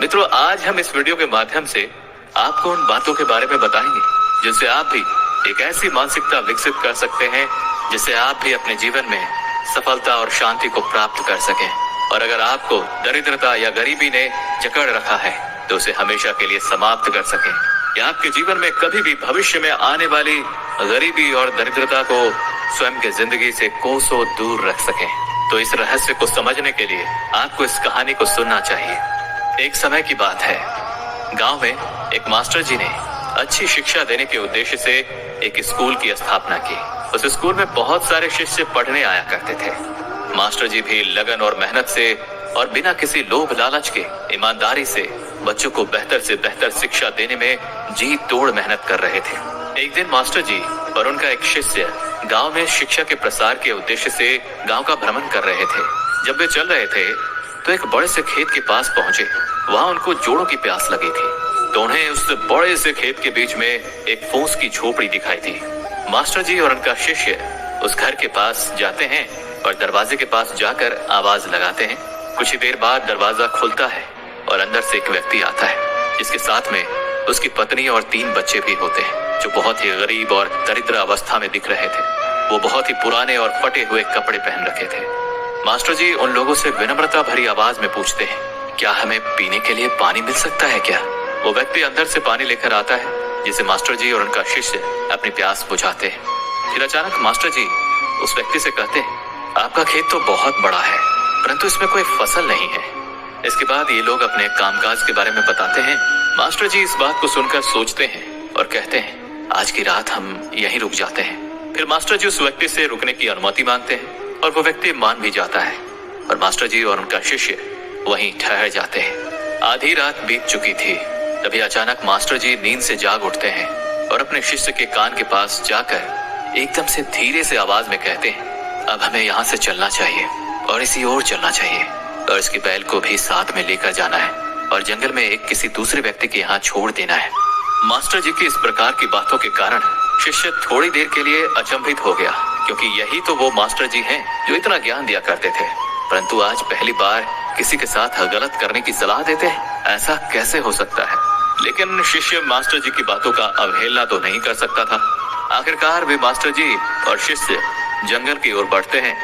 मित्रों, आज हम इस वीडियो के माध्यम से आपको उन बातों के बारे में बताएंगे जिनसे आप भी एक ऐसी मानसिकता विकसित कर सकते हैं जिससे आप भी अपने जीवन में सफलता और शांति को प्राप्त कर सकें। और अगर आपको दरिद्रता या गरीबी ने जकड़ रखा है तो उसे हमेशा के लिए समाप्त कर सकें, या आपके जीवन में कभी भी भविष्य में आने वाली गरीबी और दरिद्रता को स्वयं के जिंदगी से कोसों दूर रख सकें। तो इस रहस्य को समझने के लिए आपको इस कहानी को सुनना चाहिए। एक समय की बात है, गांव में एक मास्टर जी ने अच्छी शिक्षा देने के उद्देश्य से एक स्कूल की स्थापना की। उस स्कूल में बहुत सारे शिष्य पढ़ने आया करते थे। मास्टर जी भी लगन और मेहनत से और बिना किसी लोभ लालच के ईमानदारी से बच्चों को बेहतर से बेहतर शिक्षा देने में जी तोड़ मेहनत कर रहे थे। एक दिन मास्टर जी और उनका एक शिष्य गांव में शिक्षा के प्रसार के उद्देश्य से गांव का भ्रमण कर रहे थे। जब वे चल रहे थे तो एक बड़े से खेत के पास पहुंचे। वहां उनको जोड़ों की प्यास लगी थी, तो उन्हें उस बड़े से खेत के बीच में एक फूस की झोपड़ी दिखाई थी। मास्टर जी और उनका शिष्य उस घर के पास जाते हैं और दरवाजे के पास जाकर आवाज लगाते हैं। कुछ ही देर बाद दरवाजा खुलता है और अंदर से एक व्यक्ति आता है जिसके साथ में उसकी पत्नी और 3 बच्चे भी होते हैं, जो बहुत ही गरीब और दरिद्र अवस्था में दिख रहे थे। वो बहुत ही पुराने और फटे हुए कपड़े पहन रखे थे। मास्टर जी उन लोगों से विनम्रता भरी आवाज में पूछते हैं, क्या हमें पीने के लिए पानी मिल सकता है क्या? वो व्यक्ति अंदर से पानी लेकर आता है जिसे मास्टर जी और उनका शिष्य अपनी प्यास बुझाते हैं। फिर अचानक मास्टर जी उस व्यक्ति से कहते हैं, आपका खेत तो बहुत बड़ा है परंतु इसमें कोई फसल नहीं है। इसके बाद ये लोग अपने कामकाज के बारे में बताते हैं। मास्टर जी इस बात को सुनकर सोचते हैं और कहते हैं, आज की रात हम यहीं रुक जाते हैं। फिर मास्टर जी उस व्यक्ति से रुकने की अनुमति मांगते हैं और वो व्यक्ति मान भी जाता है और मास्टर जी और उनका शिष्य वहीं ठहर जाते हैं। आधी रात बीत चुकी थी। तभी अचानक मास्टर जी नींद से जाग उठते हैं और अपने शिष्य के कान के पास जाकर एकदम से धीरे से आवाज में कहते हैं, अब हमें यहाँ से चलना चाहिए और इसी ओर चलना चाहिए और इसके बैल को भी साथ में लेकर जाना है और जंगल में एक किसी दूसरे व्यक्ति के यहाँ छोड़ देना है। मास्टर जी की इस प्रकार की बातों के कारण शिष्य थोड़ी देर के लिए अचंभित हो गया, क्योंकि यही तो वो मास्टर जी हैं जो इतना ज्ञान दिया करते थे, परंतु आज पहली बार किसी के साथ गलत करने की सलाह देते हैं। ऐसा कैसे हो सकता है? लेकिन शिष्य मास्टर जी की बातों का अवहेलना तो नहीं कर सकता था। आखिरकार वे मास्टर जी और शिष्य जंगल की ओर बढ़ते हैं।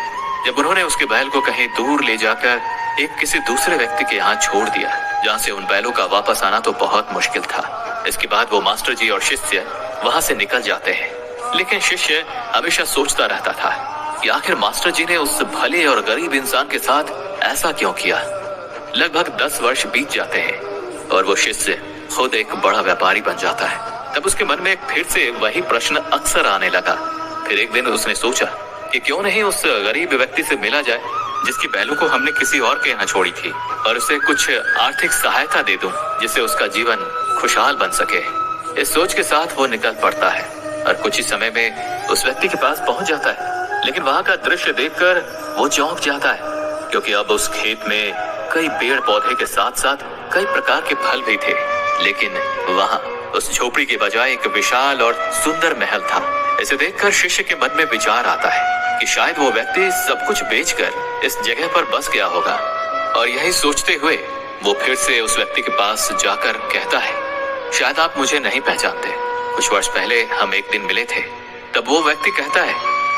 जब उन्होंने उसके बैल को कहीं दूर ले जाकर एक किसी दूसरे व्यक्ति के यहाँ छोड़ दिया, जहाँ से उन बैलों का वापस आना तो बहुत मुश्किल था। इसके बाद वो मास्टर जी और शिष्य वहां से निकल जाते हैं। लेकिन शिष्य हमेशा सोचता रहता था कि आखिर मास्टर जी ने उस भले और गरीब इंसान के साथ ऐसा क्यों किया। लगभग 10 वर्ष बीत जाते हैं और वो शिष्य खुद एक बड़ा व्यापारी बन जाता है। तब उसके मन में फिर से वही प्रश्न अक्सर आने लगा। फिर एक दिन उसने सोचा कि क्यों नहीं उस गरीब व्यक्ति से मिला जाए जिसकी बैलों को हमने किसी और के यहाँ छोड़ी थी, और उसे कुछ आर्थिक सहायता दे दूं जिससे उसका जीवन खुशहाल बन सके। इस सोच के साथ वो निकल पड़ता है और कुछ ही समय में उस व्यक्ति के पास पहुंच जाता है। लेकिन वहां का दृश्य देखकर वो चौंक जाता है, क्योंकि अब उस खेत में कई पेड़ पौधे के साथ साथ कई प्रकार के फल भी थे। लेकिन वहां उस झोपड़ी के बजाय एक विशाल और सुंदर महल था। इसे देखकर शिष्य के मन में विचार आता है कि शायद वो व्यक्ति सब कुछ बेचकर इस जगह पर बस गया होगा। और यही सोचते हुए वो फिर से उस व्यक्ति के पास जाकर कहता है, शायद आप मुझे नहीं पहचानते, कुछ वर्ष पहले हम एक दिन मिले थे। तब वो व्यक्ति कहता है,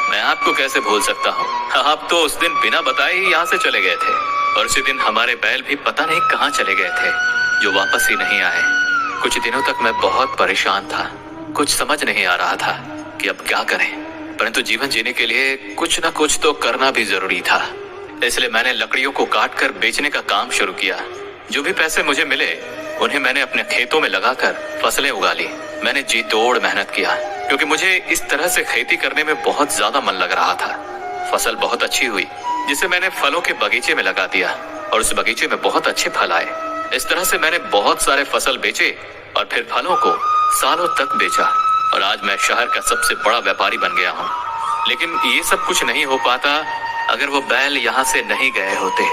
मैं आपको कैसे भूल सकता हूँ, आप तो उस दिन बिना बताए ही यहाँ से चले गए थे और उसी दिन हमारे बैल भी पता नहीं कहाँ चले गए थे, जो वापस ही नहीं आए। कुछ दिनों तक मैं बहुत परेशान था, कुछ समझ नहीं आ रहा था कि अब क्या करें, परंतु जीवन जीने के लिए कुछ न कुछ तो करना भी जरूरी था। इसलिए मैंने लकड़ियों को काटकर बेचने का काम शुरू किया। जो भी पैसे मुझे मिले उन्हें मैंने अपने खेतों में लगाकर फसलें उगा ली। मैंने जी तोड़ मेहनत किया, क्योंकि मुझे इस तरह से खेती करने में बहुत ज्यादा मन लग रहा था। फसल बहुत अच्छी हुई, जिसे मैंने फलों के बगीचे में लगा दिया और उस बगीचे में बहुत अच्छे फल आए। इस तरह से मैंने बहुत सारे फसल बेचे और फिर फलों को सालों तक बेचा और आज मैं शहर का सबसे बड़ा व्यापारी बन गया हूँ। लेकिन ये सब कुछ नहीं हो पाता अगर वो बैल यहाँ से नहीं गए होते,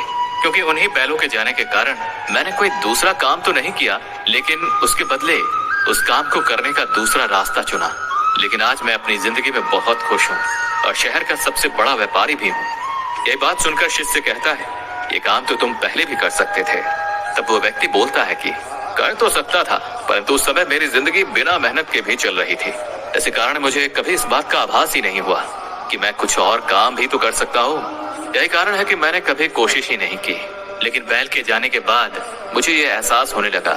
क्योंकि उन्हीं बैलों के जाने के कारण मैंने कोई दूसरा काम तो नहीं किया, लेकिन उसके बदले उस काम को करने का दूसरा रास्ता चुना। लेकिन आज मैं अपनी जिंदगी में बहुत खुश हूँ और शहर का सबसे बड़ा व्यापारी भी हूँ। ये बात सुनकर शिष्य कहता है, ये काम तो तुम पहले भी कर सकते थे, तब वो व्यक्ति बोलता है कि कर तो सकता था, परंतु उस समय मेरी जिंदगी बिना मेहनत के भी चल रही थी। इसी कारण मुझे कभी इस बात का आभास ही नहीं हुआ कि मैं कुछ और काम भी तो कर सकता हूँ। यही कारण है कि मैंने कभी कोशिश ही नहीं की। लेकिन बैल के जाने के बाद मुझे ये एहसास होने लगा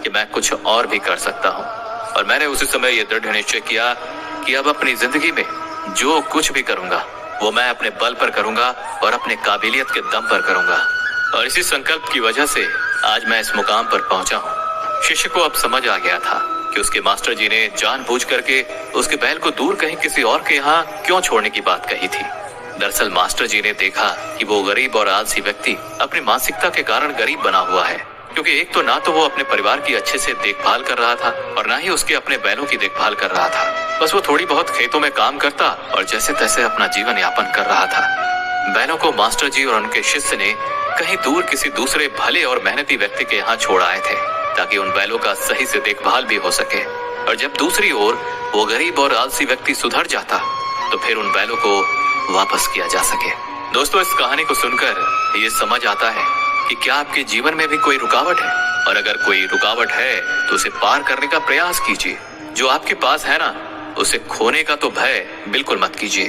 कि मैं कुछ और भी कर सकता हूँ, और मैंने उसी समय ये दृढ़ निश्चय किया कि अब अपनी जिंदगी में जो कुछ भी करूंगा वो मैं अपने बल पर करूंगा और अपने काबिलियत के दम पर करूंगा। और इसी संकल्प की वजह से आज मैं इस मुकाम पर पहुंचा हूँ। शिष्य को अब समझ आ गया था कि उसके मास्टर जी ने जानबूझ करके उसके बैल को दूर कहीं किसी और के यहाँ क्यों छोड़ने की बात कही थी। दरअसल मास्टर जी ने देखा कि वो गरीब और आलसी व्यक्ति अपनी मानसिकता के कारण गरीब बना हुआ है, क्योंकि एक तो ना तो वो अपने परिवार की अच्छे से देखभाल कर रहा था और ना ही उसके अपने बैलों की देखभाल कर रहा था। बस वो थोड़ी बहुत खेतों में काम करता और जैसे तैसे अपना जीवन यापन कर रहा था। बैलों को मास्टर जी और उनके शिष्य ने कहीं दूर किसी दूसरे भले और मेहनती व्यक्ति के यहाँ छोड़ आए थे, ताकि उन बैलों का सही से देखभाल भी हो सके। और जब दूसरी ओर वो गरीब और आलसी व्यक्ति सुधर जाता तो फिर उन बैलों को वापस किया जा सके। दोस्तों, इस कहानी को सुनकर ये समझ आता है कि क्या आपके जीवन में भी कोई रुकावट है, और अगर कोई रुकावट है तो उसे पार करने का प्रयास कीजिए। जो आपके पास है ना, उसे खोने का तो भय बिल्कुल मत कीजिए,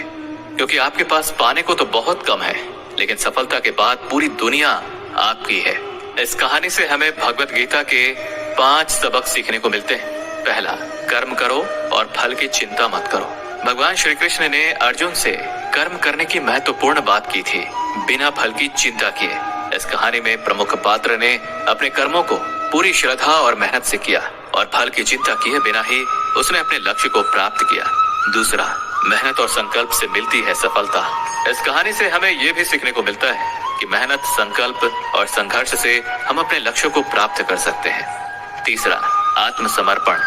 क्योंकि आपके पास पाने को तो बहुत कम है, लेकिन सफलता के बाद पूरी दुनिया आपकी है। इस कहानी से हमें भगवत गीता के 5 सबक सीखने को मिलते हैं। पहला, कर्म करो और फल की चिंता मत करो। भगवान श्री कृष्ण ने अर्जुन से कर्म करने की महत्वपूर्ण बात की थी, बिना फल की चिंता किए। इस कहानी में प्रमुख पात्र ने अपने कर्मों को पूरी श्रद्धा और मेहनत से किया, और फल की चिंता किए बिना ही उसने अपने लक्ष्य को प्राप्त किया। दूसरा, मेहनत और संकल्प से मिलती है सफलता। इस कहानी से हमें ये भी सीखने को मिलता है कि मेहनत, संकल्प और संघर्ष से हम अपने लक्ष्य को प्राप्त कर सकते हैं। तीसरा, आत्मसमर्पण।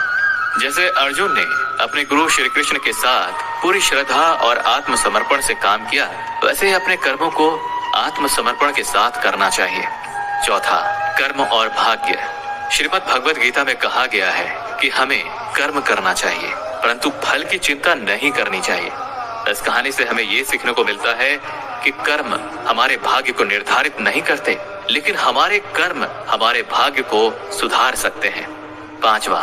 जैसे अर्जुन ने अपने गुरु श्री कृष्ण के साथ पूरी श्रद्धा और आत्मसमर्पण से काम किया, वैसे ही अपने कर्मों को आत्मसमर्पण के साथ करना चाहिए। चौथा, कर्म और भाग्य। श्रीमद् भगवत गीता में कहा गया है कि हमें कर्म करना चाहिए, परंतु फल की चिंता नहीं करनी चाहिए। इस कहानी से हमें ये सीखने को मिलता है कि कर्म हमारे भाग्य को निर्धारित नहीं करते, लेकिन हमारे कर्म हमारे भाग्य को सुधार सकते हैं। पांचवा,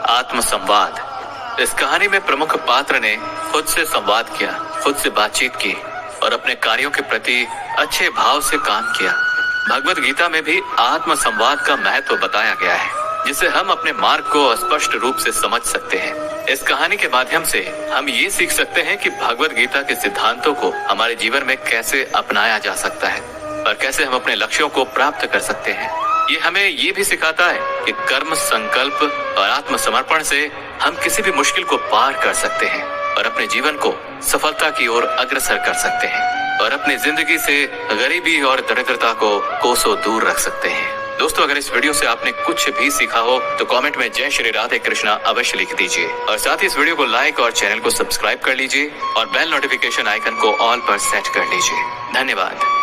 आत्मसंवाद। इस कहानी में प्रमुख पात्र ने खुद से संवाद किया, खुद से बातचीत की और अपने कार्यों के प्रति अच्छे भाव से काम किया। भगवत गीता में भी आत्मसंवाद का महत्व बताया गया है, जिससे हम अपने मार्ग को स्पष्ट रूप से समझ सकते हैं। इस कहानी के माध्यम से हम ये सीख सकते हैं कि भगवत गीता के सिद्धांतों को हमारे जीवन में कैसे अपनाया जा सकता है और कैसे हम अपने लक्ष्यों को प्राप्त कर सकते हैं। ये हमें ये भी सिखाता है कि कर्म, संकल्प और आत्मसमर्पण से हम किसी भी मुश्किल को पार कर सकते हैं और अपने जीवन को सफलता की ओर अग्रसर कर सकते हैं और अपनी जिंदगी से गरीबी और दरिद्रता को कोसों दूर रख सकते हैं। दोस्तों, अगर इस वीडियो से आपने कुछ भी सीखा हो तो कमेंट में जय श्री राधे कृष्णा अवश्य लिख दीजिए, और साथ ही इस वीडियो को लाइक और चैनल को सब्सक्राइब कर लीजिए और बेल नोटिफिकेशन आइकन को ऑल पर सेट कर लीजिए। धन्यवाद।